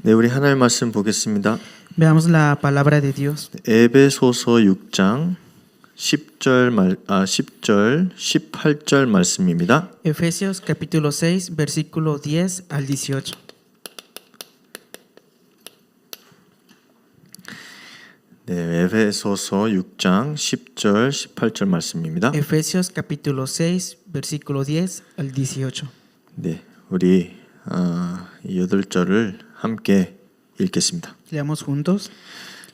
네, 우리 하나님 말씀 보겠습니다. Veamos la palabra de Dios. 에베소서 6장 10절 18절 말씀입니다. Efesios capítulo 6, versículo 10 al 18. 네, 에베소서 6장 10절 18절 말씀입니다. Efesios capítulo 6, versículo 10 al 18. 네, 우리 이 8절을 함께 읽겠습니다. Leamos juntos.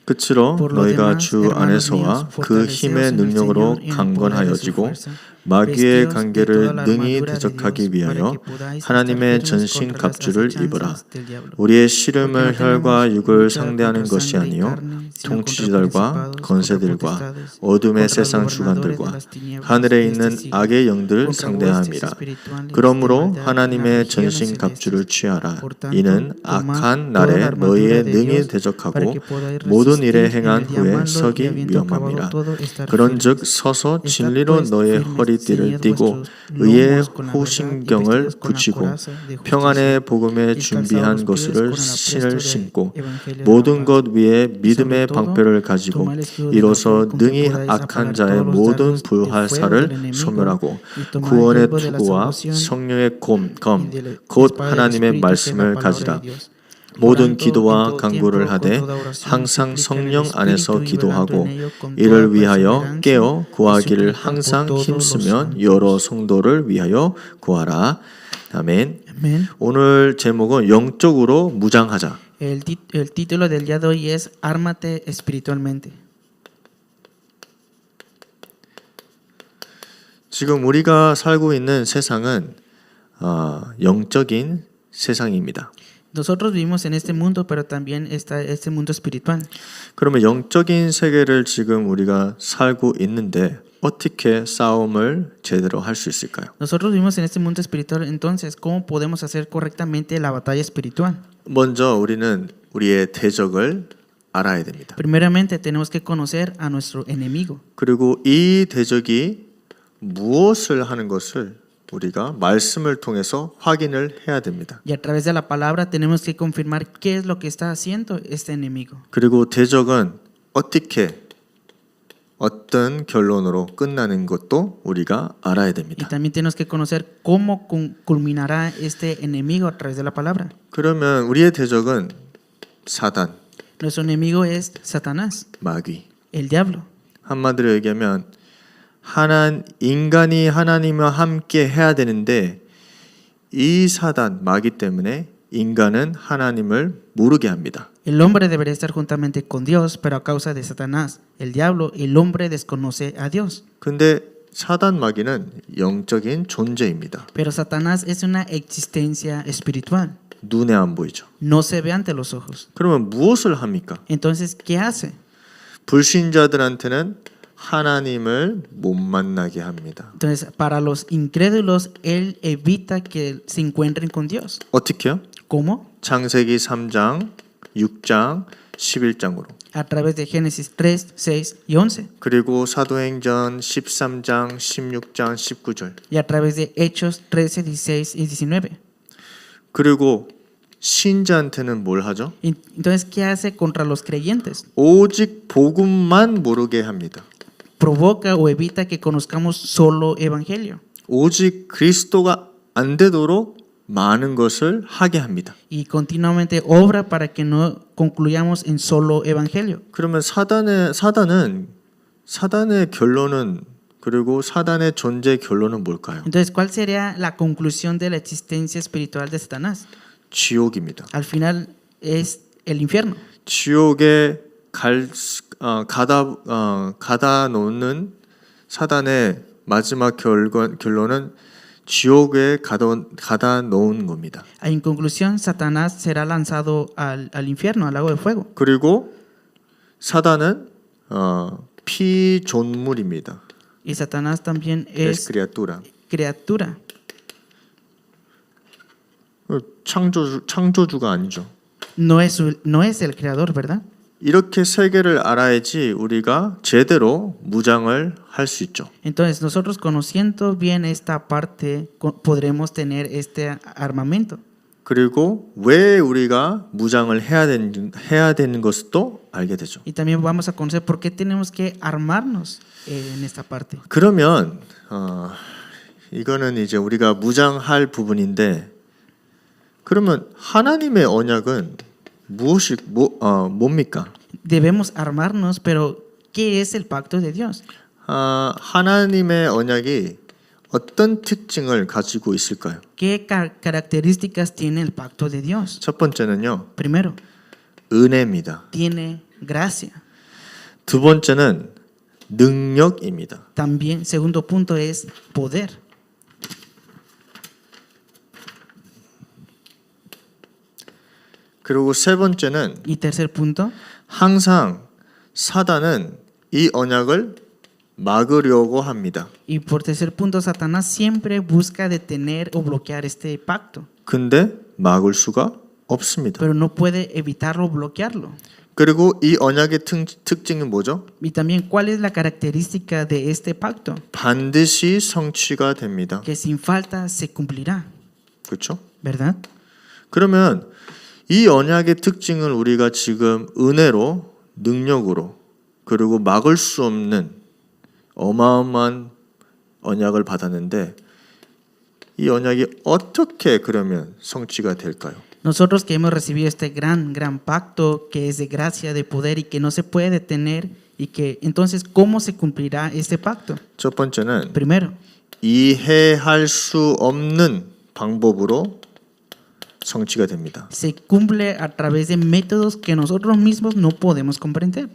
끝으로 Por lo 너희가 demás, 주 hermanos 안에서와 míos, 그 힘의 fortaleceos en el 능력으로 Señor y en el poder de su 강건하여지고 fuerza. 마귀의 Vestidos de 관계를 toda la 능히 armadura de 대적하기 Dios, para 위하여 que podáis estar 하나님의 firmes 전신 contra las 갑주를 acechanzas 입으라. del diablo. 우리의 Porque 씨름을 no 혈과 tenemos 육을 lucha 상대하는 contra 것이 sangre y 아니요 carne, sino contra 통치자들과 principados, 권세들과 contra potestades, 어둠의 contra 세상 los gobernadores de 주관들과 las tinieblas 하늘에 de 있는 este siglo, 악의 영들 contra huestes 상대함이라. espirituales de 그러므로 maldad en 하나님의 las regiones 전신 celestes. 갑주를 취하라. Por tanto, 이는 tomad 악한 toda la 날에 armadura 너희의 de 능히 Dios, para 대적하고 que podáis 모든 resistir 일에 en 행한 el día 후에 malo y 서기 habiendo acabado 위험함이라. todo, estar 그런즉 firmes. 서서 Estad 진리로 pues 너의 firmes, 허리띠를 ceñid 띠고 vuestros 의의 lomos con la verdad y 호신경을 vestidos con la 붙이고 coraza de justicia. 평안의 복음에 Y calzados 준비한 los pies 것을 con el 신을 apresto del 신고 evangelio de la 모든 paz. 것 위에 Y sobre 믿음의 todo, 방패를 가지고 tomad el escudo de la 이로써 fe con que 능히 podáis 악한 apagar 자의 todos los 모든 dardos de fuego del 불화살을 enemigo 소멸하고 y tomad el 구원의 yelmo de la 투구와 salvación 성령의 y de la 검, 곧 espada del 하나님의 Espíritu, que es la 말씀을 palabra de 가지라. Dios. 모든 Orando en 기도와 todo 간구를 tiempo, con 하되 toda oración y 항상 súplica en el 성령 Espíritu, 안에서 y velando 기도하고 en ello con 이를 toda 위하여 perseverancia 깨어 y 구하기를 súplica por 항상 todos los 힘쓰면 santos. 여러 성도를 위하여 구하라. 아멘. Amén. 오늘 제목은 영적으로 무장하자. El título del día de hoy es Ármate espiritualmente. 지금 우리가 살고 있는 세상은 영적인 세상입니다. Nosotros vivimos en este mundo, pero también está este mundo espiritual. 그러면 영적인 세계를 지금 우리가 살고 있는데 어떻게 싸움을 제대로 할 수 있을까요? Nosotros vivimos en este mundo espiritual, entonces, ¿cómo podemos hacer correctamente la batalla espiritual? 먼저 우리는 우리의 대적을 알아야 됩니다. Primeramente, tenemos que conocer a nuestro enemigo. 그리고 이 대적이 무엇을 하는 것을 우리가 말씀을 통해서 확인을 해야 됩니다. Y a través de la palabra tenemos que confirmar qué es lo que está haciendo este enemigo. 그리고 대적은 어떤 결론으로 끝나는 것도 우리가 알아야 Y 됩니다. también tenemos que conocer cómo culminará este enemigo a través de la palabra. 그러면 우리의 대적은 사단, Nuestro enemigo es Satanás, 마귀. el diablo. 한마디로 얘기하면 인간이 하나님과 함께 해야 되는데 이 사단, 마귀 때문에 인간은 하나님을 모르게 합니다. El hombre debería estar juntamente con Dios, pero a causa de Satanás, el diablo, el hombre desconoce a Dios. 근데 사단, 마귀는 영적인 존재입니다. Pero Satanás es una existencia espiritual. 눈에 안 보이죠. No se ve ante los ojos. 그러면 무엇을 합니까? Entonces, ¿qué hace? 불신자들한테는 하나님을 못 만나게 합니다. Entonces, para los incrédulos, él evita que se encuentren con Dios. 어떻게요? ¿Cómo? 창세기 3장, 6장, 11장으로. A través de Génesis 3, 6 y 11. 그리고 사도행전 13장, 16장, 19절. Y a través de Hechos 13, 16 y 19. 그리고 신자한테는 뭘 하죠? Entonces, ¿qué hace contra los creyentes? 오직 복음만 모르게 합니다. Provoca o evita que conozcamos solo evangelio. 오직 그리스도가 안 되도록 많은 것을 하게 합니다. Y continuamente obra para que no concluyamos en solo evangelio. 그러면 사단의 결론은 그리고 사단의 존재 결론은 뭘까요? Entonces, ¿cuál sería la conclusión de la existencia espiritual de Satanás? 지옥입니다. Al final es el infierno. 지옥에 가다 놓는 사단의 마지막 결론은 지옥에 가다 놓은 겁니다. En conclusión, Satanás será lanzado al infierno, al lago de fuego. 그리고 사단은 피존물입니다. Y Satanás también Es es criatura. 창조주가 아니죠. No es el creador, ¿verdad? 이렇게 세계를 알아야지 우리가 제대로 무장을 할 수 있죠. Entonces, nosotros conociendo bien esta parte, podremos tener este armamento. 그리고 왜 우리가 무장을 해야 되는 것도 알게 되죠. Y también vamos a conocer por qué tenemos que armarnos en esta parte. 그러면 이거는 이제 우리가 무장할 부분인데, 그러면 하나님의 언약은 뭡니까? Debemos armarnos, pero ¿qué es el pacto de Dios? 하나님의 언약이 어떤 특징을 가지고 있을까요? ¿Qué características tiene el pacto de Dios? 첫 번째는요, Primero, 은혜입니다. tiene gracia. 두 번째는 능력입니다. También, segundo punto es poder. 그리고 세 번째는 Y tercer punto, 항상 사단은 이 언약을 막으려고 합니다. y por tercer punto, Satanás siempre busca detener o bloquear este pacto, 근데 막을 수가 없습니다. pero no puede evitarlo o bloquearlo. 그리고 이 언약의 특징은 뭐죠? Y también, ¿cuál es la característica de este pacto? 반드시 성취가 됩니다. Que sin falta se cumplirá, 그렇죠? ¿verdad? 그러면 이 언약의 특징을 우리가 지금 은혜로, 능력으로, 그리고 막을 수 없는 어마어마한 언약을 받았는데, 이 언약이 어떻게 그러면 성취가 될까요? Nosotros que hemos recibido este gran pacto que es de gracia, de poder y que no se puede detener, y que entonces, ¿cómo se cumplirá este pacto? 첫 번째는 Primero, 이해할 수 없는 방법으로 성취가 됩니다. se cumple a través de métodos que nosotros mismos no podemos comprender.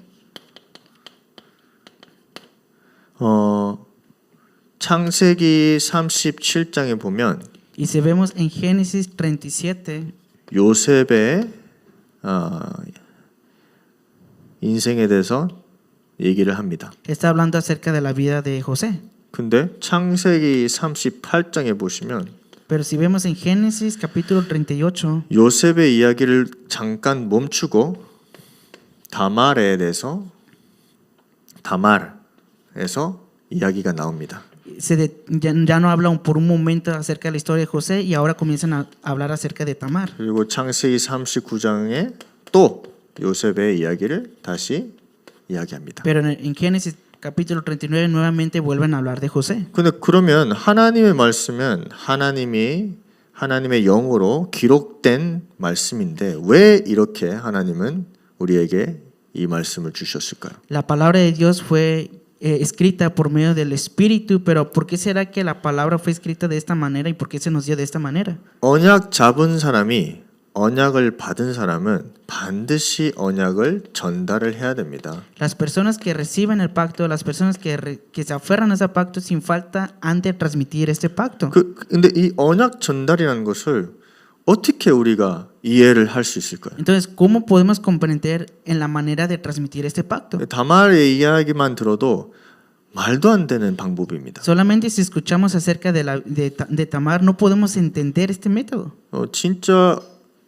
창세기 37장에 보면 Y si vemos en Génesis 37, 요셉의 인생에 대해서 얘기를 합니다. está hablando acerca de la vida de José. 근데 창세기 38장에 보시면 Pero si vemos en Génesis capítulo 38, 요셉의 이야기를 잠깐 멈추고 다말에 대해서 이야기가 나옵니다. ya no habla por un momento acerca de la historia de José y ahora comienzan a hablar acerca de Tamar. 그리고 창세기 39장에 또 요셉의 이야기를 다시 이야기합니다. Pero en Génesis capítulo 39 nuevamente vuelven a hablar de José. 근데 그러면 하나님의 말씀은 하나님의 영으로 기록된 말씀인데 왜 이렇게 하나님은 우리에게 이 말씀을 주셨을까요? La palabra de Dios fue escrita por medio del Espíritu, pero ¿por qué será que la palabra fue escrita de esta manera y por qué se nos dio de esta manera? 언약 잡은 사람이, 언약을 받은 사람은 반드시 언약을 전달을 해야 됩니다. Las personas que reciben el pacto, las personas que se aferran a ese pacto sin falta han de transmitir este pacto. 근데 이 언약 전달이라는 것을 어떻게 우리가 이해를 할 수 있을까요? Entonces, ¿cómo podemos comprender en la manera de transmitir este pacto? 다말의 이야기만 들어도 말도 안 되는 방법입니다. Solamente si escuchamos acerca de Tamar no podemos entender este método. 진짜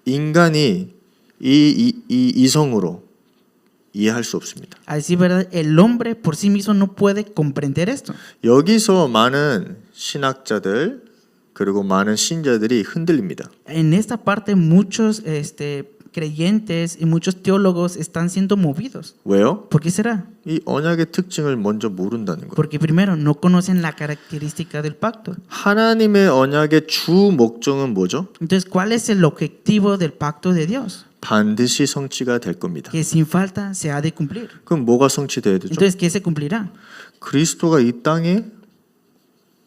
인간이 이 이성으로 이해할 수 없습니다. Así, ¿verdad? El hombre por sí mismo no puede comprender esto. 여기서 많은 신학자들 그리고 많은 신자들이 흔들립니다. En esta parte muchos creyentes y muchos teólogos están siendo movidos. 왜요? ¿Por qué será? 이 언약의 특징을 먼저 모른다는 거예요. Porque primero no conocen la característica del pacto. 하나님의 언약의 주 목적은 뭐죠? Entonces, ¿cuál es el objetivo del pacto de Dios? 반드시 성취가 될 겁니다. Que sin falta se ha de cumplir. 그럼 뭐가 성취돼야 되죠? Entonces, ¿qué se cumplirá? 그리스도가 이 땅에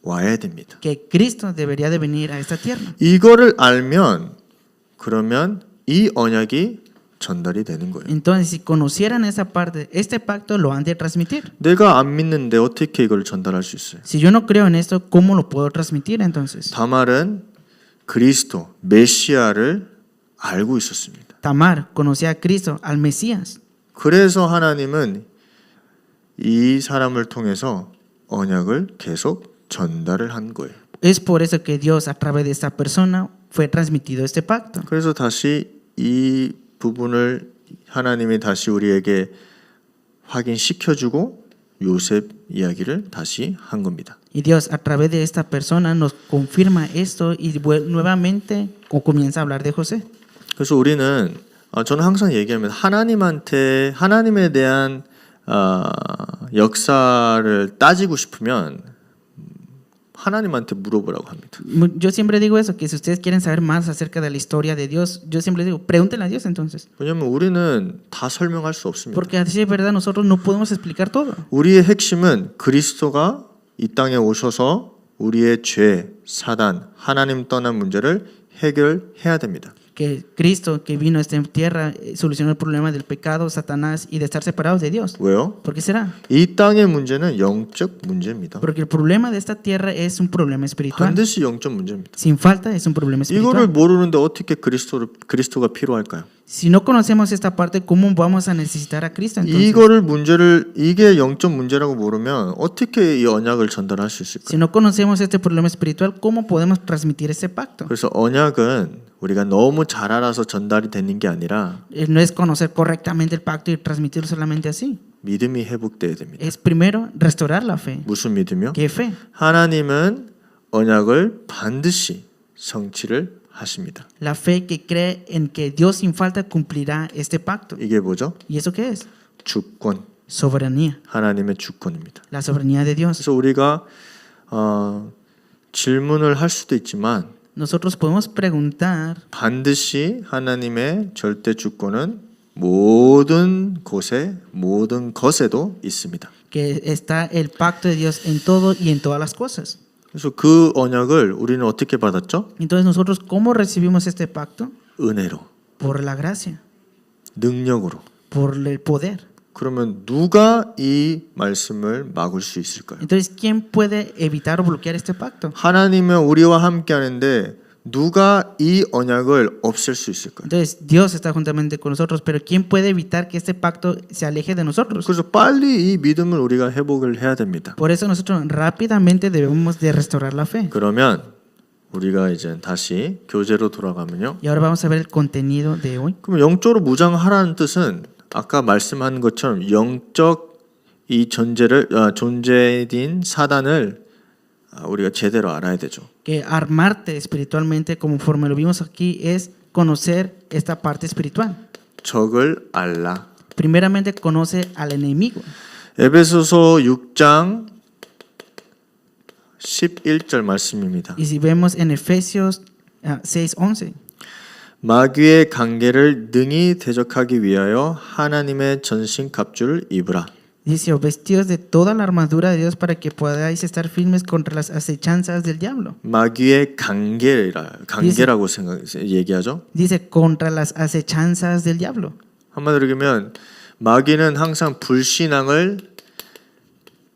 와야 됩니다. Que Cristo debería de venir a esta tierra. 이거를 알면 그러면 이 언약이 전달이 되는 거예요. Entonces, si conocieran esa parte, este pacto lo han de transmitir. 내가 안 믿는데 어떻게 이걸 전달할 수 있어요? Si yo no creo en esto, ¿cómo lo puedo transmitir entonces? 다말은 그리스도 메시아를 알고 있었습니다. Tamar conocía a Cristo, al Mesías. 그래서 하나님은 이 사람을 통해서 언약을 계속 전달을 한 거예요. Es por eso que Dios, a través de esta persona, fue transmitido este pacto. 그래서 다시 이 부분을 하나님이 다시 우리에게 확인시켜주고 요셉 이야기를 다시 한 겁니다. Y Dios a través de esta persona nos confirma esto y nuevamente comienza a hablar de José. 그래서 우리는 저는 항상 얘기하면 하나님에 대한 역사를 따지고 싶으면 하나님한테 물어보라고 합니다. Yo siempre digo eso, que si ustedes quieren saber más acerca de la historia de Dios, yo siempre digo, pregúntenle a Dios entonces. 왜냐하면 우리는 다 설명할 수 없습니다. Porque así es verdad, nosotros no podemos explicar todo. 우리의 핵심은 그리스도가 이 땅에 오셔서 우리의 죄, 사단, 하나님 떠난 문제를 해결해야 됩니다. Que Cristo que vino a esta tierra solucionó el problema del pecado, Satanás y de estar separados de Dios. 왜요? ¿Por qué será? 이 땅의 문제는 영적 문제입니다. Porque el problema de esta tierra es un problema espiritual. 반드시 영적 문제입니다. Sin falta es un problema 이거를 espiritual. 모르는데 어떻게 그리스도가 필요할까요? Si no conocemos esta parte, ¿cómo vamos a necesitar a Cristo entonces? 이게 영적 문제라고 모르면 어떻게 이 언약을 전달할 수 Si 있을까요? no conocemos este problema espiritual, ¿cómo podemos transmitir ese pacto? 그래서 언약은 우리가 너무 잘 알아서 전달이 되는 게 아니라 No es conocer correctamente el pacto y transmitirlo solamente así. 믿음이 회복돼야 됩니다. Es primero restaurar la fe. 무슨 믿음이요? ¿Qué fe? 하나님은 언약을 반드시 성취를 하십니다. La fe que cree en que Dios sin falta cumplirá este pacto. 이게 뭐죠? ¿Y eso qué es? 주권, Soberanía. 하나님의 주권입니다. La soberanía de Dios. 그래서 우리가 질문을 할 수도 있지만 Nosotros podemos preguntar, 반드시 하나님의 절대 주권은 모든 곳에 모든 것에도 있습니다. que está el pacto de Dios en todo y en todas las cosas. 그래서 그 언약을 우리는 어떻게 받았죠? Entonces nosotros, ¿cómo recibimos este pacto? 은혜로, Por la gracia, 능력으로. por el poder. 그러면 누가 이 말씀을 막을 수 있을까요? Entonces, ¿quién puede evitar o bloquear este pacto? 하나님은 우리와 함께 하는데 누가 이 언약을 없앨 수 있을까요? Entonces, Dios está juntamente con nosotros, pero ¿quién puede evitar que este pacto se aleje de nosotros? 그래서 빨리 이 믿음을 우리가 회복을 해야 됩니다. Por eso nosotros rápidamente debemos de restaurar la fe. 그러면 우리가 이제 다시 교재로 돌아가면요. Y ahora vamos a ver el contenido de hoy. 그럼 영적으로 무장하라는 뜻은 아까 말씀한 것처럼 영적 이 존재인 사단을 우리가 제대로 알아야 되죠. Que armarte espiritualmente, conforme lo vimos aquí, es conocer esta parte espiritual. 적을 알라. Primeramente conoce al enemigo. 에베소서 6장 11절 말씀입니다. Y si vemos en Efesios 6:11, 마귀의 관계를 능히 대적하기 위하여 하나님의 전신 갑주를 입으라. dice, vestidos de toda la armadura de Dios para que podáis estar firmes contra las acechanzas del diablo. 마귀의 관계라고 얘기하죠. Dice, contra las acechanzas del diablo. 한마디로 얘기하면 마귀는 항상 불신앙을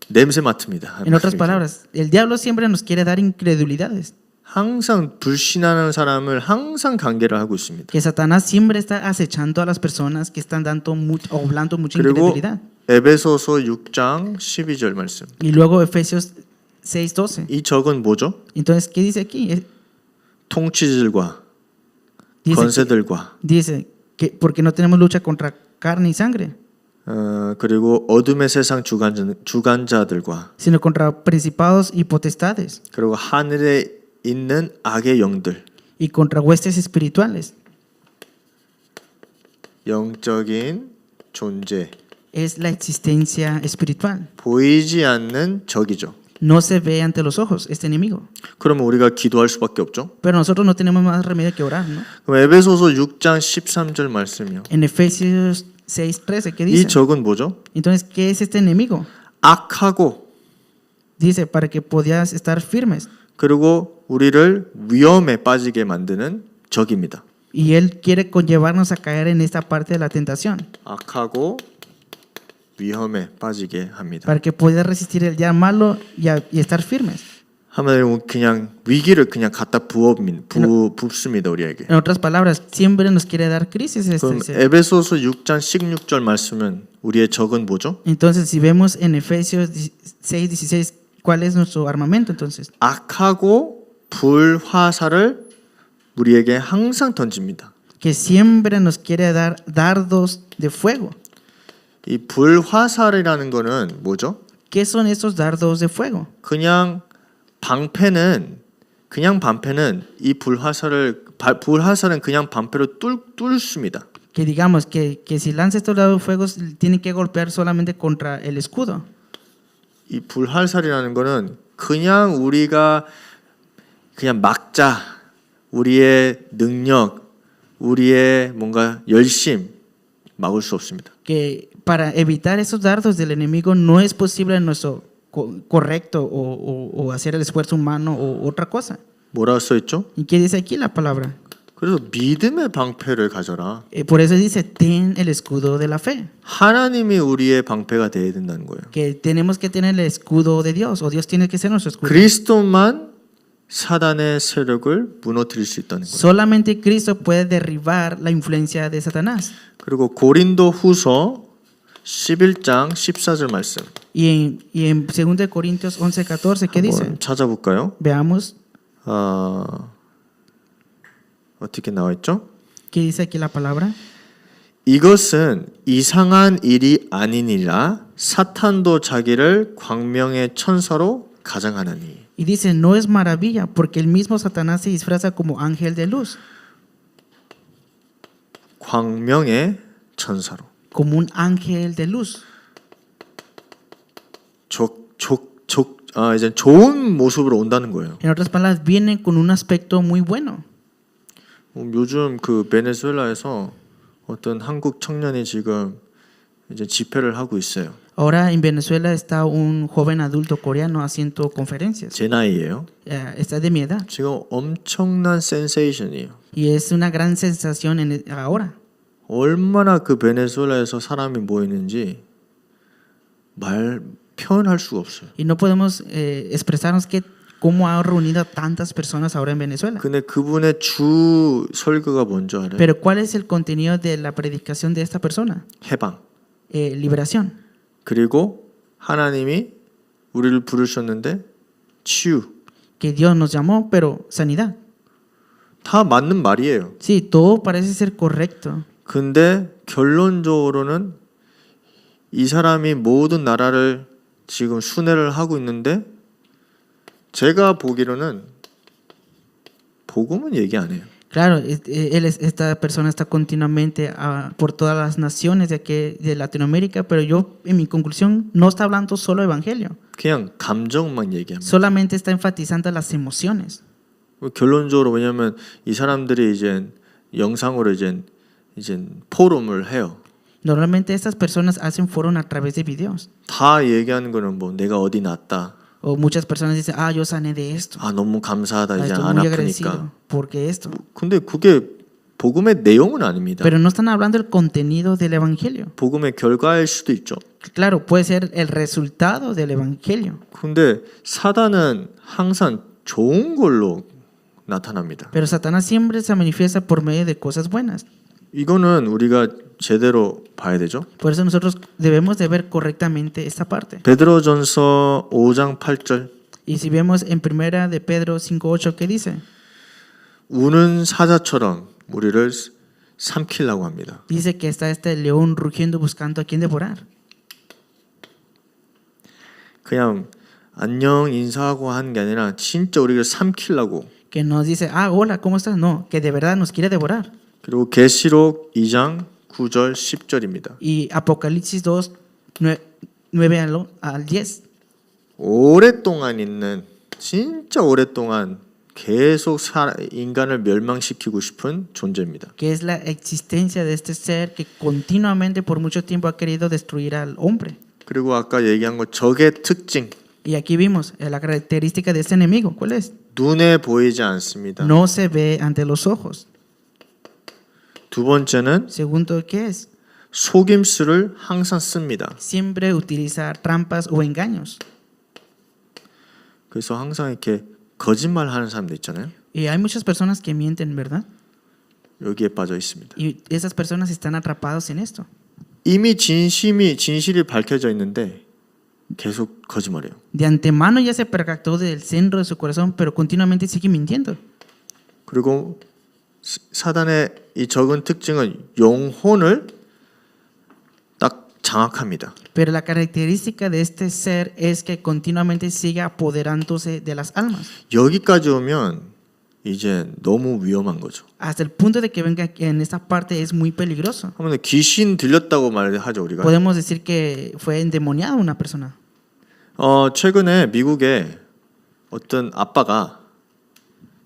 냄새 맡습니다. En otras palabras, el diablo siempre nos quiere dar incredulidades. 항상 불신하는 사람을 항상 관계를 하고 있습니다. Que Satanás siempre está acechando a las personas que están dando o hablando mucha 그리고 incredulidad. 에베소서 6장 12절 말씀. Y luego Efesios 6:12. 이 적은 뭐죠? Entonces, ¿qué dice aquí? 통치들과 Dice, 권세들과 dice que porque no tenemos lucha contra carne y sangre, 그리고 어둠의 세상 주관자들과 sino contra principados y potestades 그리고 하늘에 있는 악의 영들. y contra huestes espirituales. 영적인 존재. Es la existencia espiritual. 보이지 않는 적이죠. No se ve ante los ojos este enemigo. 그러면 우리가 기도할 수밖에 없죠. Pero nosotros no tenemos más remedio que orar, ¿no? 그럼 에베소서 6장 13절 말씀이요. En Efesios 6:13, ¿qué 이 dice? 적은 뭐죠? Entonces, ¿qué es este enemigo? 악하고 Dice, para que podías estar firmes. 그리고 우리를 위험에 빠지게 만드는 적입니다. Y él quiere conllevarnos a caer en esta parte de la tentación, 악하고 위험에 빠지게 합니다. para que puedas resistir el día malo y estar firmes. 하면 그냥 위기를 그냥 갖다 붓습니다 우리에게. En otras palabras, siempre nos quiere dar crisis. 그럼 에베소서 6장 16절 말씀은 우리의 적은 뭐죠? Entonces, si vemos en Efesios 6:16, ¿cuál es nuestro armamento entonces? 악하고 불화살을 우리에게 항상 던집니다. Que siempre nos quiere dar dardos de fuego. 이 불화살이라는 거는 뭐죠? ¿Qué son estos dardos de fuego? 그냥 방패는 이 불화살은 그냥 방패로 뚫습니다. Que digamos que si lanza estos dardos de fuego tienen que golpear solamente contra el escudo. 이 불화살이라는 거는 그냥 우리가 그냥 막자 우리의 능력, 우리의 뭔가 열심 막을 수 없습니다. Que para evitar esos dardos del enemigo no es posible nuestro correcto o hacer el esfuerzo humano o otra cosa. 뭐라고 써 있죠? ¿Y qué dice aquí la palabra? 그래서 믿음의 방패를 가져라. Por eso dice, ten el escudo de la fe. 하나님이 우리의 방패가 되어야 된다는 거예요. Que tenemos que tener el escudo de Dios, o Dios tiene que ser nuestro escudo. 그리스도만 사단의 세력을 무너뜨릴 수 있다는 거예요. Solamente Cristo puede derribar la influencia de Satanás. 그리고 고린도 후서 11장 14절 말씀 Y en 2 Corintios 11:14, ¿qué dice? 한번 찾아볼까요? Veamos 어떻게 나와 있죠? qué dice aquí la palabra. 이것은 이상한 일이 아니니라 사탄도 자기를 광명의 천사로 가장하나니. Y dice, no es maravilla, porque el mismo Satanás se disfraza como ángel de luz, 광명의 천사로. como un ángel de luz. 이제 좋은 모습으로 온다는 거예요. En otras palabras, viene con un aspecto muy bueno. 요즘 그 베네수엘라에서 어떤 한국 청년이 지금 이제 집회를 하고 있어요. Ahora en Venezuela está un joven adulto coreano haciendo conferencias. 제 나이예요. Está de mi edad. 지금 엄청난 센세이션이에요. Y es una gran sensación ahora. 얼마나 그 베네수엘라에서 사람이 모이는지 표현할 수가 없어요. Y no podemos expresarnos cómo ha reunido a tantas personas ahora en Venezuela. 근데 그분의 주 설교가 뭔지 알아요? Pero ¿cuál es el contenido de la predicación de esta persona? 해방. Liberación. 그리고 하나님이 우리를 부르셨는데 치유. Que Dios nos llamó, pero sanidad. 다 맞는 말이에요. Sí, todo parece ser correcto. 근데 결론적으로는 이 saram이 모든 나라를 지금 순회를 하고 있는데 제가 보기로는 복음은 얘기 안 해요. Claro, esta persona está continuamente por todas las naciones de Latinoamérica, pero yo en mi conclusión no está hablando solo evangelio. 그냥 감정만 얘기합니다. Solamente está enfatizando las emociones. 결론적으로 왜냐면 이 사람들이 이제 영상으로 이제 포럼을 해요. Normalmente estas personas hacen foro a través de videos. 다 얘기하는 거는 뭐 내가 어디 났다. O muchas personas dicen, yo sané de esto. 너무 감사하다. 이제 Estoy 안 muy 아프니까. agradecido porque esto. 근데 그게 복음의 내용은 아닙니다. Pero no están hablando del contenido del evangelio. 복음의 결과일 수도 있죠. Claro, puede ser el resultado del evangelio. 근데 사단은 항상 좋은 걸로 나타납니다. Pero Satanás siempre se manifiesta por medio de cosas buenas. 이거는 우리가 제대로 봐야 되죠. Por eso nosotros debemos de ver correctamente esta parte. 베드로전서 5장 8절. Y si vemos en primera de Pedro 5:8, ¿qué dice? 우는 사자처럼 우리를 삼키려고 합니다. Dice que está este león rugiendo buscando a quien devorar. 그냥 안녕 인사하고 하는 게 아니라 진짜 우리를 삼키려고. Que nos dice, hola, ¿cómo estás? No, que de verdad nos quiere devorar. 그리고 계시록 2장 9절 10절입니다. Y Apocalipsis 2, 9 al 10. 오랫동안 있는 진짜 오랫동안 계속 인간을 멸망시키고 싶은 존재입니다. Que es la existencia de este ser que continuamente por mucho tiempo ha querido destruir al hombre. 그리고 아까 얘기한 것 적의 특징. Y aquí vimos la característica de este enemigo. ¿Cuál es? 눈에 보이지 않습니다. No se ve ante los ojos. 두 번째는 Segundo, ¿qué es? 속임수를 항상 씁니다. Siempre utiliza trampas o engaños. 그래서 항상 이렇게 거짓말하는 사람들 있잖아요. Y hay muchas personas que mienten, ¿verdad? 여기에 빠져 있습니다. Y esas personas están atrapados en esto. 이미 진실이 밝혀져 있는데 계속 거짓말해요. De antemano ya se percató del centro de su corazón, pero continuamente sigue mintiendo. 그리고 사단의 이 적은 특징은 영혼을 딱 장악합니다. Pero la característica de este ser es que continuamente sigue apoderándose de las almas, 여기까지 오면 이제 너무 위험한 거죠. hasta el punto de que venga aquí en esta parte es muy peligroso. 그러면 귀신 들렸다고 말하죠 우리가. Podemos decir que fue endemoniada una persona. 최근에 미국에 어떤 아빠가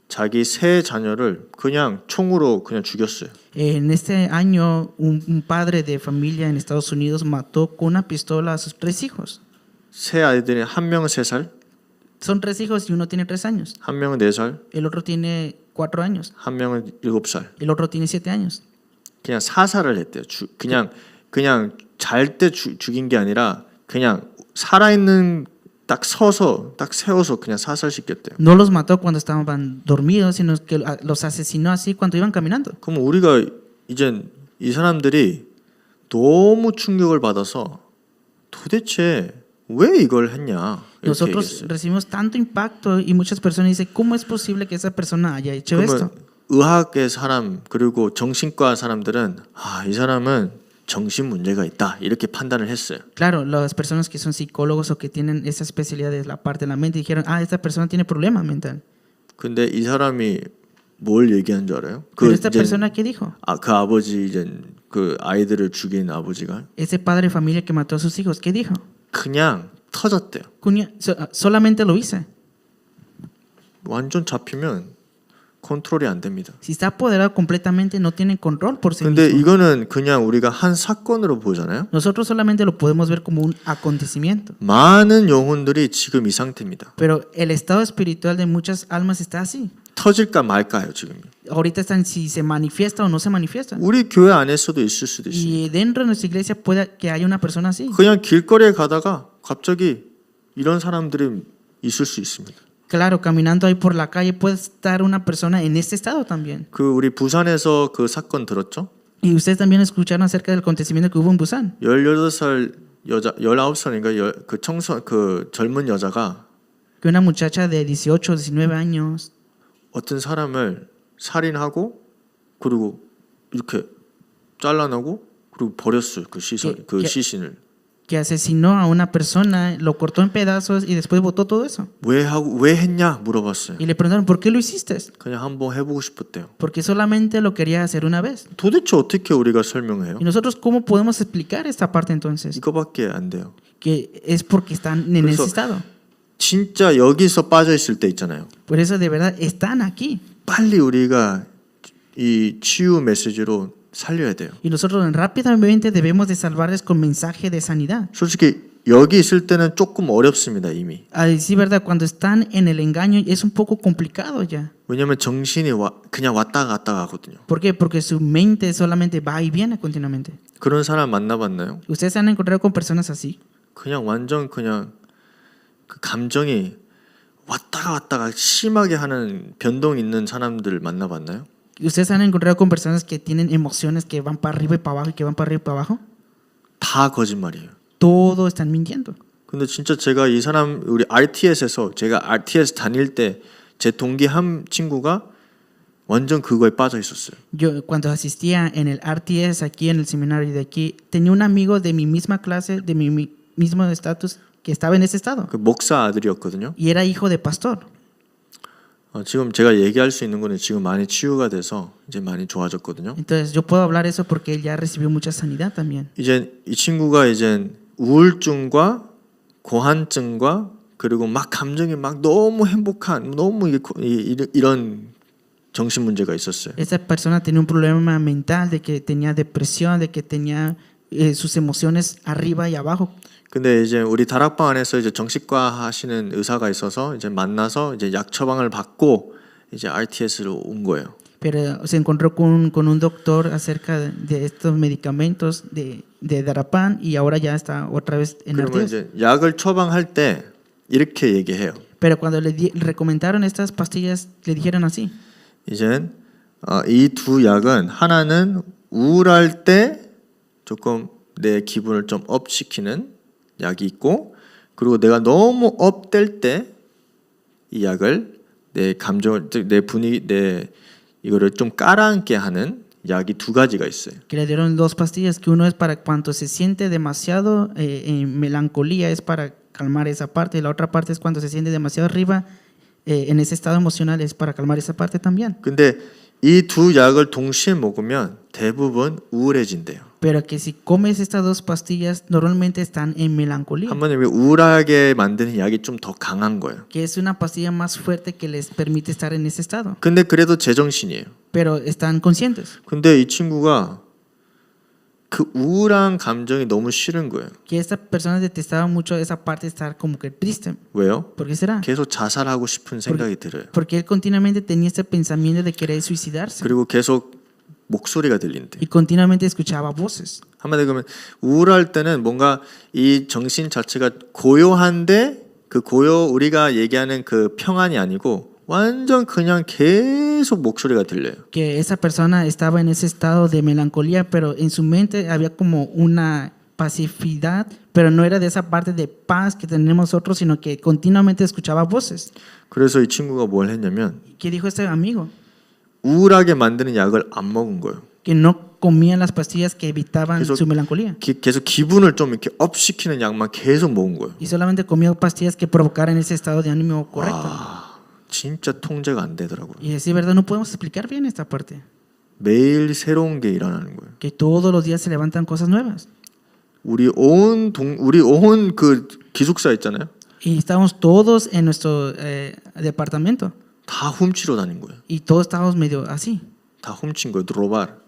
자기 세 자녀를 그냥 총으로 그냥 죽였어요. En este año, un padre de familia en Estados Unidos mató con una pistola a sus 3 hijos. 세 아이들이 한 명은 3살, Son 3 hijos y uno tiene 3 años. 한 명은 4살, El otro tiene 4 años. 한 명은 7살. El otro tiene 7 años. 그냥 사살을 했대요. 그냥 잘 때 죽인 게 아니라 그냥 살아있는 딱 서서 딱 세워서 그냥 사살시켰대요. No los mató cuando estaban dormidos, sino que los asesinó así cuando iban caminando. 그럼 우리가 이제 이 사람들이 너무 충격을 받아서 도대체 왜 이걸 했냐 이렇게 Nosotros 얘기했어요. recibimos tanto impacto y muchas personas dicen, ¿cómo es posible que esa persona haya hecho esto? 그러면 의학의 사람 그리고 정신과 사람들은 이 사람은 정신 문제가 있다 이렇게 판단을 했어요. Claro, las personas que son psicólogos o que tienen esa especialidad de la parte de la mente dijeron, esta persona tiene problema mental. 근데 이 사람이 뭘 얘기한 줄 알아요? Pero esta persona, ¿qué dijo? 그 아버지 이제 그 아이들을 죽인 아버지가 Ese padre de familia que mató a sus hijos, ¿qué dijo? 그냥 터졌대요. Solamente lo hice. 완전 잡히면 컨트롤이 안 됩니다. Si está apoderado completamente, no tiene control por sí 근데 mismo. 이거는 그냥 우리가 한 사건으로 보잖아요. Nosotros solamente lo podemos ver como un acontecimiento. 많은 영혼들이 지금 이 상태입니다. Pero el estado espiritual de muchas almas está así. 터질까 말까요 지금. Ahorita están si se manifiesta o no se manifiesta. 우리 교회 안에서도 있을 수도 있어요. Y dentro de nuestra iglesia puede que haya una persona así. 그냥 길거리에 가다가 갑자기 이런 사람들이 있을 수 있습니다. Claro, caminando ahí por la calle puede estar una persona en este estado también. 그 우리 부산에서 그 사건 들었죠? Y ustedes también escucharon acerca del acontecimiento que hubo en Busan. 18살 여자 19살인가 그 젊은 여자가 Que una muchacha de 18 o 19 años 어떤 사람을 살인하고 그리고 이렇게 잘라내고 그리고 버렸어요. 그 시신을. que asesinó a una persona, lo cortó en pedazos y después botó todo eso. 왜 했냐 물어봤어요. Y le preguntaron, ¿por qué lo hiciste? 그냥 한번 해보고 싶었대요. Porque solamente lo quería hacer una vez. 도대체 어떻게 우리가 설명해요? ¿Y nosotros cómo podemos explicar esta parte entonces? 이거밖에 안 돼요. Que es porque están en ese 그래서 estado. 진짜 여기서 빠져 있을 때 있잖아요. Por eso de verdad están aquí. 빨리 우리가 이 치유 메시지로 살려야 돼요. Y nosotros rápidamente debemos de salvarles con mensaje de sanidad. 솔직히 여기 있을 때는 조금 어렵습니다 이미. A decir verdad, cuando están en el engaño es un poco complicado ya. 왜냐하면 정신이 그냥 왔다 갔다 하거든요. ¿Por qué? Porque su mente solamente va y viene continuamente. 그런 사람 만나봤나요? ¿Ustedes se han encontrado con personas así? 그냥 완전 그냥 그 감정이 왔다가 갔다가 심하게 하는 변동 있는 사람들 만나봤나요? ¿Ustedes se han encontrado con personas que tienen emociones que van para arriba y para abajo y que van para arriba y para abajo? 다 거짓말이에요. Todo están mintiendo. 근데 진짜 제가 이 사람 우리 RTS에서 제가 RTS 다닐 때 제 동기 한 친구가 완전 그거에 빠져 있었어요. Yo cuando asistía en el RTS aquí en el seminario de aquí, tenía un amigo de mi misma clase, de mi mismo estatus, que estaba en ese estado. 그 목사 아들이었거든요. Y era hijo de pastor. 지금 제가 얘기할 수 있는 거는 지금 많이 치유가 돼서 이제 많이 좋아졌거든요. Entonces yo puedo hablar eso porque él ya recibió mucha sanidad también. 이제 이 친구가 이제 우울증과 고한증과 그리고 막 감정이 막 너무 행복한 너무 이런 정신 문제가 있었어요. Esa persona tenía un problema mental de que tenía depresión, de que tenía sus emociones arriba y abajo. 근데 이제 우리 다락방 안에서 이제 정신과 하시는 의사가 있어서 이제 만나서 이제 약 처방을 받고 이제 RTS로 온 거예요. Pero se encontró con un doctor acerca de estos medicamentos de Darapan y ahora ya está otra vez en 그러면 RTS. 이제 약을 처방할 때 이렇게 얘기해요. Pero cuando le recomendaron estas pastillas, le dijeron así. 이제 이 두 약은 하나는 우울할 때 조금 내 기분을 좀 업시키는 약이 있고 그리고 내가 너무 업될 때 이 약을 내 감정을 내 분위기 내 이거를 좀 깔아앉게 하는 약이 두 가지가 있어요. que le dieron dos pastillas, que uno es para cuando se siente demasiado en melancolía, es para calmar esa parte, y la otra parte es cuando se siente demasiado arriba en ese estado emocional, es para calmar esa parte también. 근데 이 두 약을 동시에 먹으면 대부분 우울해진대요. Pero que si comes estas dos pastillas, normalmente están en melancolía, 한번에 우울하게 만드는 약이 좀 더 강한 거예요. que es una pastilla más fuerte que les permite estar en ese estado, 근데 그래도 제정신이에요. pero están conscientes. 근데 이 친구가 그 우울한 감정이 너무 싫은 거예요. Que esta persona detestaba mucho esa parte de estar como que triste. 왜요? ¿Por qué será? 계속 자살하고 싶은 생각이 들어요. Porque él continuamente tenía este pensamiento de querer suicidarse 그리고 계속 목소리가 들린대. y continuamente escuchaba voces. 한마디로 그러면 우울할 때는 뭔가 이 정신 자체가 고요한데 그 고요 우리가 얘기하는 그 평안이 아니고 완전 그냥 계속 목소리가 들려요. Que esa persona estaba en ese estado de melancolía, pero en su mente había como una pacificidad, pero no era de esa parte de paz que tenemos nosotros, sino que continuamente escuchaba voces. 그래서 이 친구가 뭘 했냐면 ¿Qué dijo este amigo? 우울하게 만드는 약을 안 먹은 거예요. Que no comían las pastillas que evitaban Eso- su melancolía. 계속 기분을 좀 이렇게 업시키는 약만 계속 먹은 거예요. Y solamente comió pastillas que provocaran ese estado de ánimo correcto. 진짜 통제가 안 되더라고요. Y decir verdad, no podemos explicar bien esta parte. 매일 새로운 게 일어나는 거예요. Que todos los días se levantan cosas nuevas. 우리 온 그 기숙사 있잖아요. Y estábamos todos en nuestro departamento. 다 훔치러 다닌 거예요. Y todos estábamos medio así. 다 훔친 거예요. 로발,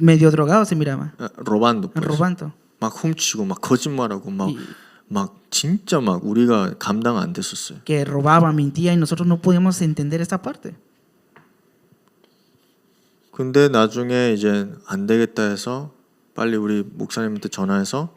Medio drogados se miraba. 로반도 Robando. 막 훔치고 막 거짓말하고 Y 막 진짜 막 우리가 감당 안 됐었어요. que robaba, mentía y nosotros no podíamos entender esta parte. 근데 나중에 이제 안 되겠다 해서 빨리 우리 목사님한테 전화해서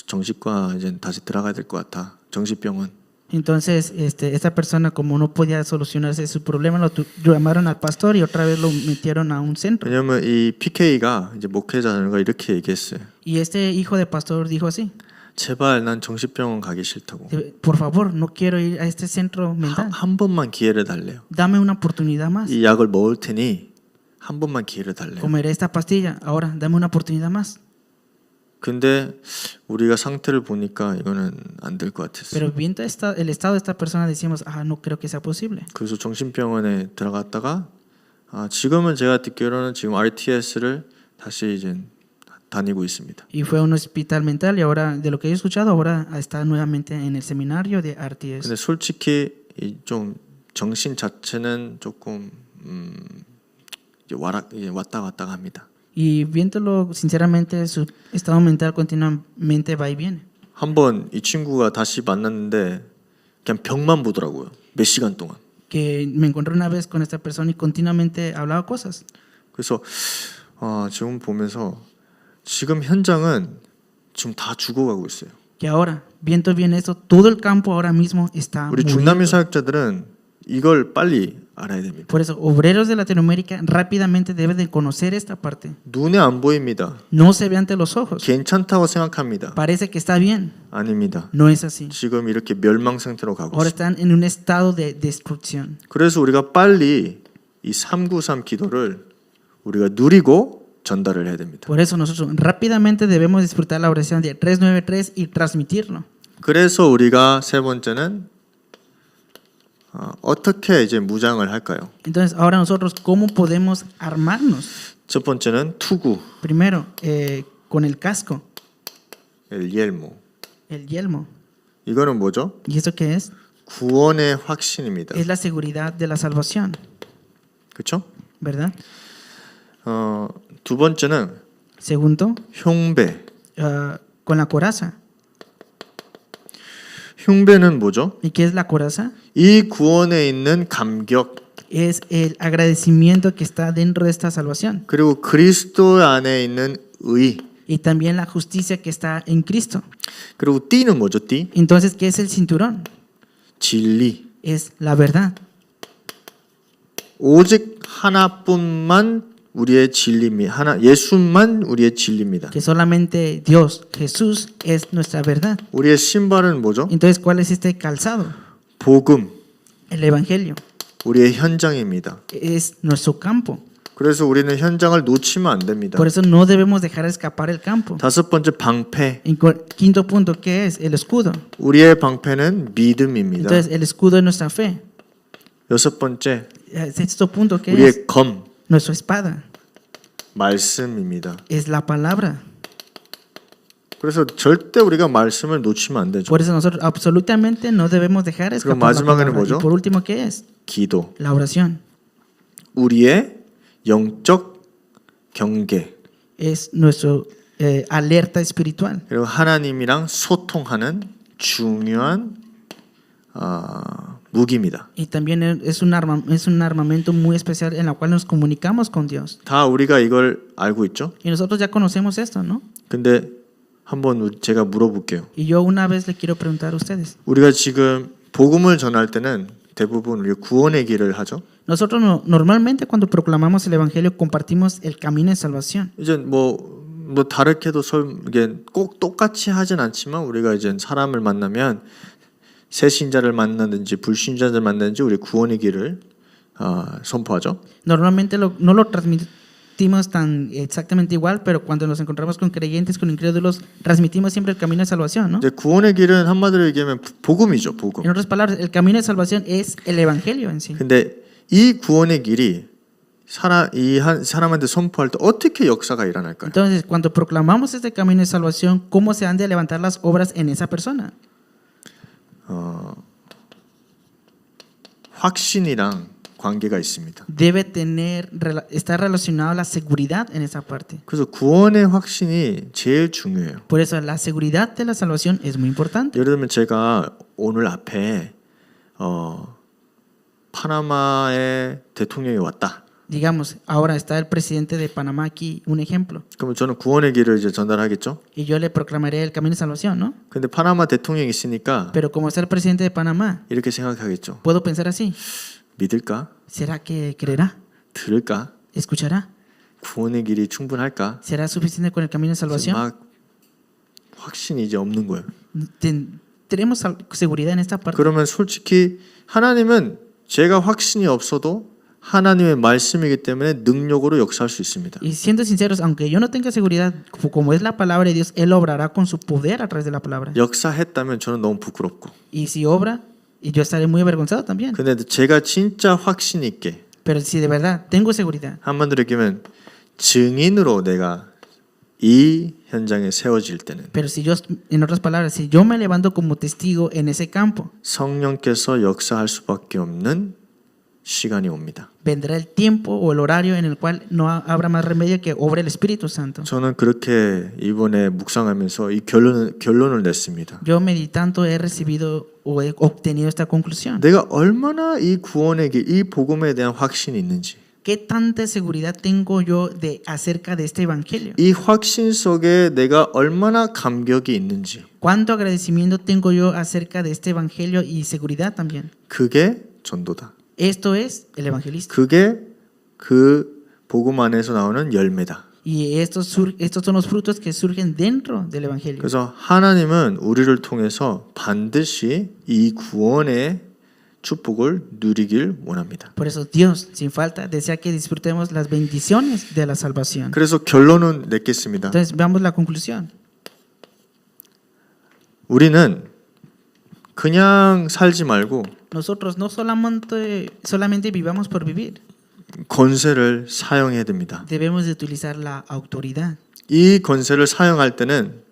정신과 이제 다시 들어가야 될 것 같아. 정신병원. Entonces, esta persona, como no podía solucionarse su problema, llamaron al pastor y otra vez lo metieron a un centro. 왜냐면 이 PK가 이제 목회자가 이렇게 얘기했어요. Y este hijo de pastor dijo así: 제발 난 정신병원 가기 싫다고. por favor, no quiero ir a este centro mental. 한 번만 기회를 달래요. Dame una oportunidad más. 이 약을 먹을 테니 한 번만 기회를 달래요. Comeré esta pastilla. Ahora, dame una oportunidad más. 근데 우리가 상태를 보니까 이거는 안 될 것 같았어요. Pero viendo el estado de esta persona, decimos, no creo que sea posible. 그래서 정신병원에 들어갔다가 지금은 제가 듣기로는 지금 RTS를 다시 이제 다니고 있습니다. Y fue a un hospital mental y ahora, de lo que he escuchado, ahora está nuevamente en el seminario de RTS. 근데 솔직히 이 좀 정신 자체는 조금 이제 왔다 갔다 합니다. Y viéndolo sinceramente, su estado mental continuamente va y viene. 한번 이 친구가 다시 만났는데 그냥 벽만 보더라고요. 몇 시간 동안. Que me encontré una vez con esta persona y continuamente hablaba cosas. 그래서 지금 보면서 지금 현장은 지금 다 죽어가고 있어요. Que ahora, viendo bien esto, todo el campo ahora mismo está 우리 muriendo. 중남미 사역자들은 이걸 빨리 알아야 됩니다. Por eso, obreros de Latinoamérica rápidamente deben de conocer esta parte. 눈에 안 보입니다. No se ve ante los ojos. 괜찮다고 생각합니다. Parece que está bien. 아닙니다. No es así. 지금 이렇게 멸망 상태로 가고 Ahora 있습니다. están en un estado de destrucción. 그래서 우리가 빨리 이 393 기도를 우리가 누리고 전달을 해야 됩니다. Por eso nosotros rápidamente debemos disfrutar la oración de 393 y transmitirlo. 그래서 우리가 세 번째는 어떻게 이제 무장을 할까요? Entonces, ahora nosotros, ¿cómo podemos armarnos? 첫 번째는 투구, Primero, con el casco, el yelmo. el yelmo. 이거는 뭐죠? ¿Y eso qué es? 구원의 확신입니다. Es la seguridad de la salvación, 그렇죠? ¿verdad? 두 번째는 Segundo, 흉배. con la coraza. 흉배는 뭐죠? ¿Y qué es la coraza? 이 구원에 있는 감격 Es el agradecimiento que está dentro de esta salvación 그리고 그리스도 안에 있는 의 y también la justicia que está en Cristo. 그리고 띠는 뭐죠? 띠? Entonces, ¿qué es el cinturón? 진리. Es la verdad. 오직 하나뿐만 우리의 진리입니다. 예수만 우리의 진리입니다. Que solamente Dios, Jesús, es nuestra verdad. 우리의 신발은 뭐죠? Entonces, ¿cuál es este calzado? 복음, El Evangelio. 우리의 현장입니다. Es nuestro campo. 그래서 우리는 현장을 놓치면 안 됩니다. Por eso no debemos dejar escapar el campo. 다섯 번째 방패. Quinto punto, ¿qué es? El escudo. 우리의 방패는 믿음입니다. Entonces, el escudo es nuestra fe. 여섯 번째 Sexto punto, ¿qué es? 우리의 검 Nuestra espada. 말씀입니다. Es la palabra. 그래서 절대 우리가 말씀을 놓치면 안 되죠. Por eso nosotros absolutamente no debemos dejar escapar la 마지막에는 palabra. 뭐죠? Y por último, ¿qué es? 기도. La oración. 우리의 영적 경계. Es nuestro alerta espiritual. 그리고 하나님이랑 소통하는 중요한 무기입니다. Y también es un armamento muy especial en la cual nos comunicamos con Dios. 다 우리가 이걸 알고 있죠? Y nosotros ya conocemos esto, ¿no? 근데 한번 제가 물어볼게요. Y yo una vez le quiero preguntar a ustedes. 우리가 지금 복음을 전할 때는 대부분 우리 구원의 길을 하죠. Nosotros normalmente cuando proclamamos el evangelio compartimos el camino de salvación. 이제 뭐 다르게도 이게 꼭 똑같이 하진 않지만 우리가 이제 사람을 만나면 새 신자를 만나든지 불신자를 만나든지 우리 구원의 길을 선포하죠. Normalmente no lo transmitimos tan exactamente igual, pero cuando nos encontramos con creyentes, con incrédulos, transmitimos siempre el camino de salvación, ¿no? 이제 구원의 길은 한마디로 얘기하면 복음이죠, 복음. En otras palabras, el camino de salvación es el evangelio en sí. 근데 이 구원의 길이 한 사람한테 선포할 때 어떻게 역사가 일어날까요? Entonces, cuando proclamamos este camino de salvación, ¿cómo se han de levantar las obras en esa persona? 확신이랑 관계가 있습니다. Debe estar relacionado a la seguridad en esa parte. 그래서 구원의 확신이 제일 중요해요. Por eso la seguridad de la salvación es muy importante. 예를 들면 제가 오늘 앞에 파나마의 대통령이 왔다. Digamos, ahora está el presidente de Panamá aquí, un ejemplo. 그러면 저는 구원의 길을 이제 전달하겠죠. Y yo le proclamaré el camino de salvación, ¿no? 근데 파나마 대통령이 있으니까 Pero como está el presidente de Panamá, 이렇게 생각하겠죠. puedo pensar así. 믿을까? ¿Será que creerá? 들을까? ¿Escuchará? 구원의 길이 충분할까? ¿Será suficiente con el camino de salvación? 막 확신이 이제 없는 거예요. ¿Tenemos seguridad en esta parte? 그러면 솔직히 하나님은 제가 확신이 없어도 하나님의 말씀이기 때문에 능력으로 역사할 수 있습니다. Y siendo sinceros, aunque yo no tenga seguridad, como es la palabra de Dios, Él obrará con su poder a través de la palabra. 역사했다면 저는 너무 부끄럽고. Y si obra, y yo estaré muy avergonzado también. 근데 제가 진짜 확신 있게 Pero si de verdad tengo seguridad, 한마디로 얘기하면 증인으로 내가 이 현장에 세워질 때는 pero si yo, en otras palabras, si yo me levanto como testigo en ese campo, 성령께서 역사할 수밖에 없는 시간이 옵니다. vendrá el tiempo o el horario en el cual no habrá más remedio que obre el Espíritu Santo. 저는 그렇게 이번에 묵상하면서 이 결론을 냈습니다. Yo meditando he recibido o he obtenido esta conclusión. 내가 얼마나 이 구원의 길, 이 복음에 대한 확신이 있는지, ¿Qué tanta seguridad tengo yo acerca de este evangelio? 이 확신 속에 내가 얼마나 감격이 있는지, ¿Cuánto agradecimiento tengo yo acerca de este evangelio y seguridad también? 그게 전도다. Esto es el evangelista. 그게 그 복음 안에서 나오는 열매다. Y estos son los frutos que surgen dentro del evangelio. 그래서 하나님은 우리를 통해서 반드시 이 구원의 축복을 누리길 원합니다. Por eso Dios, sin falta, desea que disfrutemos las bendiciones de la salvación. 그래서 결론은 냈겠습니다. Entonces, veamos la conclusión. 우리는 그냥 살지 말고 Nosotros no solamente vivamos por vivir. 권세를 사용해야 됩니다. Debemos de utilizar la autoridad. 이 권세를 사용할 때는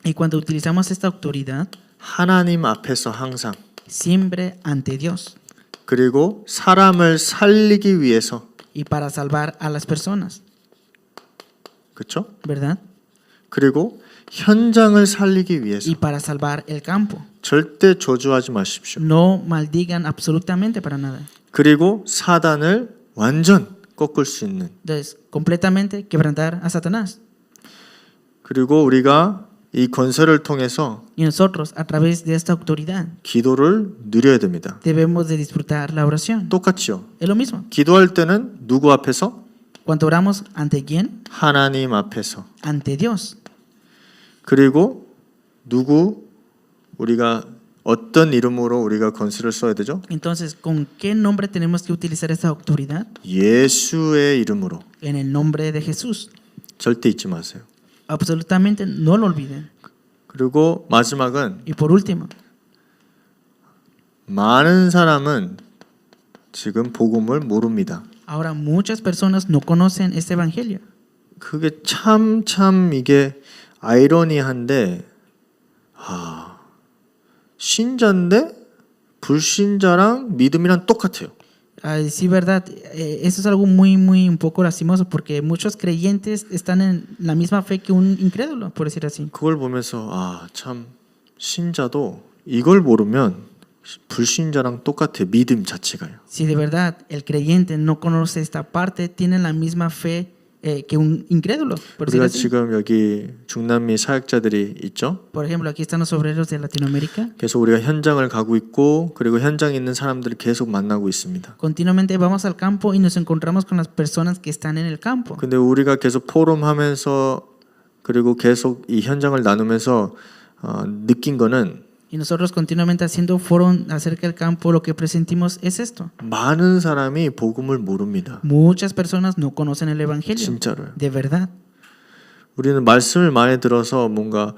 Y cuando utilizamos esta autoridad, 하나님 앞에서 항상 siempre ante Dios 그리고 사람을 살리기 위해서 y para salvar a las personas, 그렇죠? ¿verdad? 그리고 현장을 살리기 위해서 Y para salvar el campo. 절대 저주하지 마십시오. No maldigan absolutamente para nada. 그리고 사단을 완전 꺾을 수 있는 Entonces, completamente quebrantar a Satanás. 그리고 우리가 이 권세를 통해서 Y nosotros, a través de esta autoridad, 기도를 누려야 됩니다. debemos de disfrutar la oración. 똑같이요. Es lo mismo. 기도할 때는 누구 앞에서? Cuando oramos, ¿ante quién? 하나님 앞에서. Ante Dios. 그리고 누구 우리가 어떤 이름으로 우리가 건수를 써야 되죠? Entonces, ¿con qué nombre tenemos que utilizar esta autoridad? 예수의 이름으로. En el nombre de Jesús. 절대 잊지 마세요. Absolutamente no lo olviden. 그리고 마지막은 Y por último, 많은 사람은 지금 복음을 모릅니다. ahora muchas personas no conocen este evangelio. 그게 참 이게 아이러니한데 신자인데 불신자랑 믿음이랑 똑같아요. A decir verdad, eso es algo muy un poco lastimoso porque muchos creyentes están en la misma fe que un incrédulo, por decir así. 그걸 보면서 참 신자도 이걸 모르면 불신자랑 똑같아. 믿음 자체가요. Si de verdad el creyente no conoce esta parte, tiene la misma fe que un incrédulo, por decir 우리가 así. 지금 여기 중남미 사역자들이 있죠. Por ejemplo, aquí están los obreros de Latinoamérica. 계속 우리가 현장을 가고 있고 그리고 현장에 있는 사람들을 계속 만나고 있습니다. Continuamente vamos al campo y nos encontramos con las personas que están en el campo. 근데 우리가 계속 포럼하면서 그리고 계속 이 현장을 나누면서 느낀 거는 Y nosotros continuamente haciendo foro acerca del campo, lo que presentimos es esto. 많은 사람이 복음을 모릅니다. Muchas personas no conocen el evangelio. 진짜로요. De verdad. 우리는 말씀을 많이 들어서 뭔가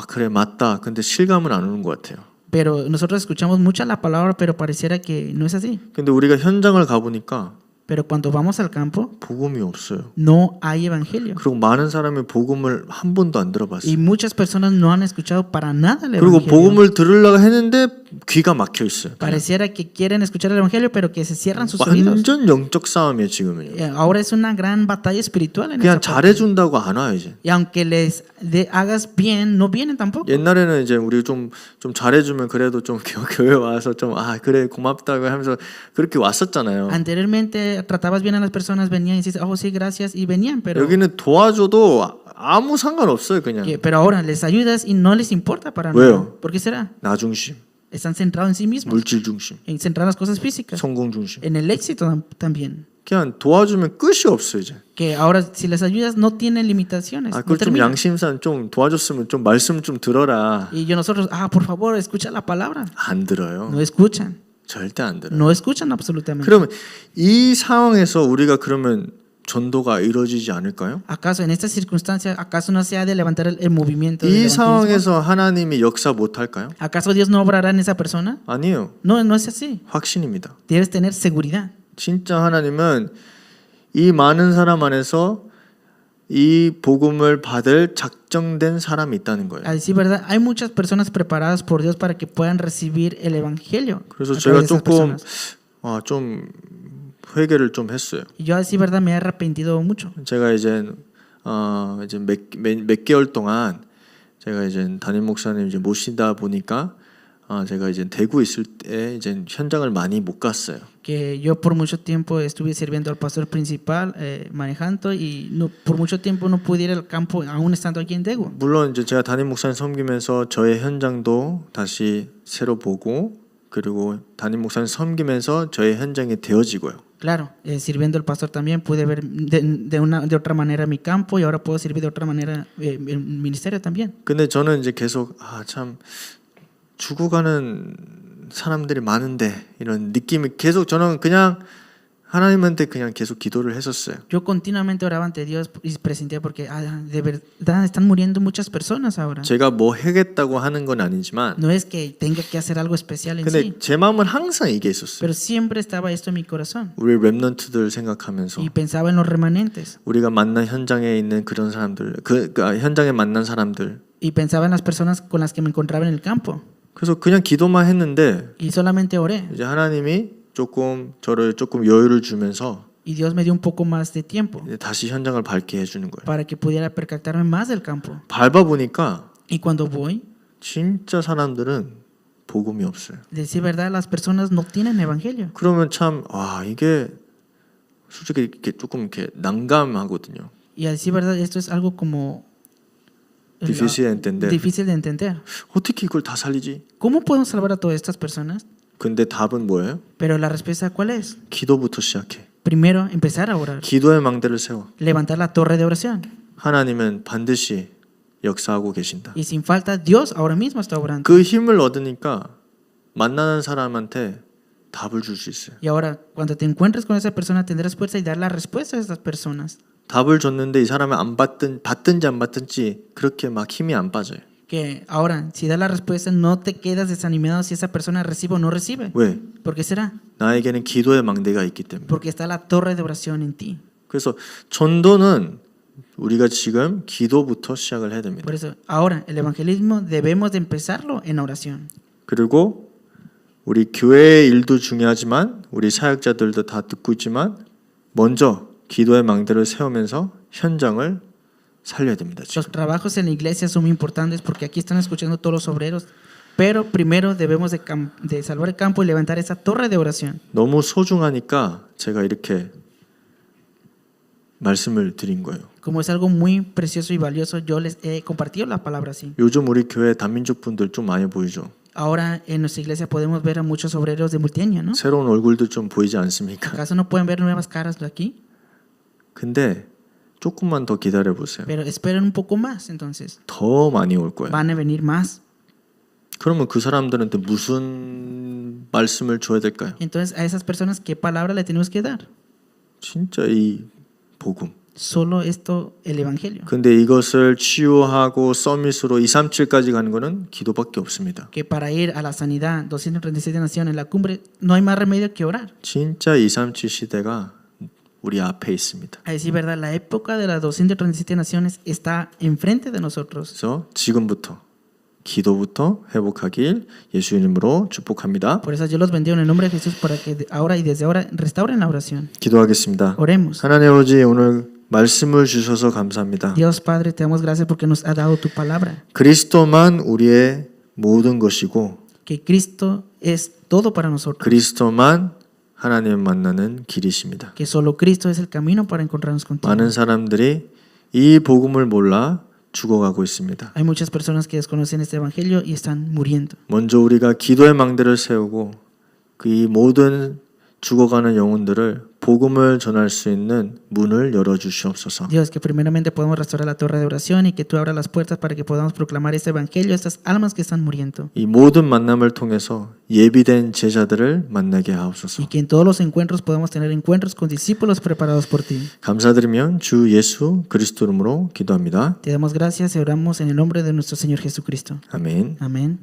그래 맞다. 근데 실감은 안 오는 것 같아요. Pero nosotros escuchamos mucha la palabra, pero pareciera que no es así. 근데 우리가 현장을 가보니까 Pero cuando vamos al campo, 복음이 없어요. no hay evangelio. 그리고 많은 사람이 복음을 한 번도 안 Y 들어봤어요. muchas personas no han escuchado para nada el 그리고 evangelio. 복음을 들으려고 했는데 귀가 막혀 있어요. Pareciera que quieren escuchar el evangelio, pero que se cierran sus oídos. 완전 영적 싸움이에요 지금은요. Ahora es una gran batalla espiritual en 그냥 esta parte. 잘해준다고 안 와요 이제. Y aunque les hagas bien, no vienen tampoco. 옛날에는 이제 우리 좀 잘해주면 그래도 좀 교회 와서 좀 그래 고맙다고 하면서 그렇게 왔었잖아요. Anteriormente tratabas bien a las personas, venían y dices, oh sí, gracias, y venían, pero, 여기는 도와줘도 아무 상관없어요 그냥. pero ahora les ayudas y no les importa para 왜요? nada. ¿Por qué será? 나 중심, Están centrados en sí mismos, 물질 중심, en centrar las cosas físicas, 성공 중심. en el éxito también. 그냥 도와주면 끝이 없어요 이제. Que ahora si les ayudas no tienen limitaciones. No 그걸 좀 terminan. 양심상 좀 do와줬으면 좀 말씀 좀 들어라. Y nosotros, por favor, escucha la palabra. 안 들어요. No escuchan. 절대 안 들어요. No escuchan absolutamente. 그러면 이 상황에서 우리가 그러면 전도가 이루어지지 않을까요? ¿Acaso en estas circunstancias, acaso no se ha de levantar el movimiento del 이 evangelismo? 상황에서 하나님이 역사 못 할까요? ¿Acaso Dios no obrará en esa persona? 아니에요. No, no es así. 확신입니다. Debes tener seguridad. 진짜 하나님은 이 많은 사람 안에서 이 복음을 받을 작정된 사람이 있다는 거예요. A decir verdad, hay muchas personas preparadas por Dios para que puedan recibir el evangelio. 그래서 a 제가 través de esas 조금 personas. 좀 회개를 좀 했어요. Y yo a decir verdad me he arrepentido mucho. 제가 이제 몇 개월 동안 제가 이제 담임 목사님 이제 모시다 보니까 제가 이제 대구 있을 때 이제 현장을 많이 못 갔어요. Que yo por mucho tiempo estuve sirviendo al pastor principal manejando y por mucho tiempo no pude ir al campo aún estando aquí en Daegu. 물론 이제 제가 담임 목사님 섬기면서 저의 현장도 다시 새로 보고 그리고 담임 목사님 섬기면서 저의 현장이 되어지고요. Claro, sirviendo al pastor también pude ver de otra manera mi campo y ahora puedo servir de otra manera el ministerio también. 근데 저는 이제 계속 참 죽어가는 사람들이 많은데 이런 느낌이 계속 저는 그냥 하나님한테 그냥 계속 기도를 했었어요. Yo continuamente oraba ante Dios y presenté porque de verdad están muriendo muchas personas ahora. 제가 뭐 하겠다고 하는 건 아니지만 No es que tenga que hacer algo especial en 근데 sí, 제 마음은 항상 이게 있었어요. pero siempre estaba esto en mi corazón 우리 랩런트들 생각하면서 y pensaba en los remanentes 우리가 만난 현장에 있는 그런 사람들 그 현장에 만난 사람들 y pensaba en las personas con las que me encontraba en el campo 그래서 그냥 기도만 했는데 y solamente oré 이제 하나님이 저를 조금 여유를 주면서 y Dios me dio un poco más de tiempo 이제 다시 현장을 밟게 해주는 거예요. para que pudiera percatarme más del campo. 밟아 보니까 Y cuando voy, 진짜 사람들은 복음이 없어요. decir verdad, las personas no tienen evangelio. 그러면 참 이게 솔직히 이렇게 조금 이렇게 난감하거든요. Y a decir verdad, esto es algo como difícil de entender. difícil de entender. 어떻게 이걸 다 살리지? ¿Cómo podemos salvar a todas estas personas? 근데 답은 뭐예요? Pero la respuesta, ¿cuál es? 기도부터 시작해. Primero, empezar a orar. 기도의 망대를 세워. Levantar la torre de oración. 하나님은 반드시 역사하고 계신다. Y sin falta, Dios ahora mismo está obrando. 그 힘을 얻으니까 만나는 사람한테 답을 줄 수 있어요. Y ahora, cuando te encuentres con esa persona, tendrás fuerza y dar la respuesta a esas personas. 답을 줬는데 이 사람이 받든지 안 받든지 그렇게 막 힘이 안 빠져요. Que ahora, si das la respuesta, no te quedas desanimado si esa persona recibe o no recibe. 왜? ¿Por qué será? 나에게는 기도의 망대가 있기 때문에. Porque está la torre de oración en ti. 그래서 전도는 우리가 지금 기도부터 시작을 해야 됩니다. Por eso, ahora, el evangelismo debemos de empezarlo en oración. 그리고 우리 교회의 일도 중요하지만 우리 사역자들도 다 듣고 있지만 먼저 기도의 망대를 세우면서 현장을 살려야 됩니다. 지금. Los trabajos en la iglesia son muy importantes porque aquí están escuchando todos los obreros, pero primero debemos de salvar el campo y levantar esa torre de oración. 너무 소중하니까 제가 이렇게 말씀을 드린 거예요. Como es algo muy precioso y valioso, yo les he compartido la palabra así. 요즘 우리 교회 다민족 분들 좀 많이 보이죠. Ahora en nuestra iglesia podemos ver a muchos obreros de multietnia, ¿no? 새로운 얼굴도 좀 보이지 않습니까? ¿Acaso no pueden ver nuevas caras de aquí? 근데 조금만 더 기다려 보세요. Pero esperen un poco más, entonces. 더 많이 올 거예요. Van a venir más. 그러면 그 사람들한테 무슨 말씀을 줘야 될까요? Entonces a esas personas, ¿qué palabra le tenemos que dar? 진짜 이 복음. Solo esto, el evangelio. 근데 이것을 치유하고 서밋으로 237까지 가는 거는 기도밖에 없습니다. Que para ir a la sanidad, 237 naciones, la cumbre, no hay más remedio que orar. 진짜 237 시대가 우리 앞에 있습니다. A decir verdad, la época de las 237 naciones está enfrente de nosotros. 그래서 지금부터 기도부터 회복하길 예수 이름으로 축복합니다. Por eso yo los bendigo en el nombre de Jesús para que ahora y desde ahora restauren la oración. 기도하겠습니다. Oremos. 하나님 아버지 오늘 말씀을 주셔서 감사합니다. Dios Padre, te damos gracias porque nos ha dado tu palabra. 그리스도만 우리의 모든 것이고 Que Cristo es todo para nosotros. 그리스도만 하나님을 만나는 길이십니다. Que solo Cristo es el camino para encontrarnos contigo. 많은 사람들이 이 복음을 몰라 죽어가고 있습니다. Hay muchas personas que desconocen este evangelio y están muriendo. 먼저 우리가 기도의 망대를 세우고 그 이 모든 죽어가는 영혼들을 복음을 전할 수 있는 문을 열어주시옵소서. Dios, que primeramente podamos restaurar la torre de oración y que tú abras las puertas para que podamos proclamar este evangelio a estas almas que están muriendo. 이 모든 만남을 통해서 예비된 제자들을 만나게 하옵소서. Y que en todos los encuentros podamos tener encuentros con discípulos preparados por ti. 감사드리며 주 예수 그리스도 이름으로 기도합니다. Te damos gracias y oramos en el nombre de nuestro Señor Jesucristo. 아멘. Amén.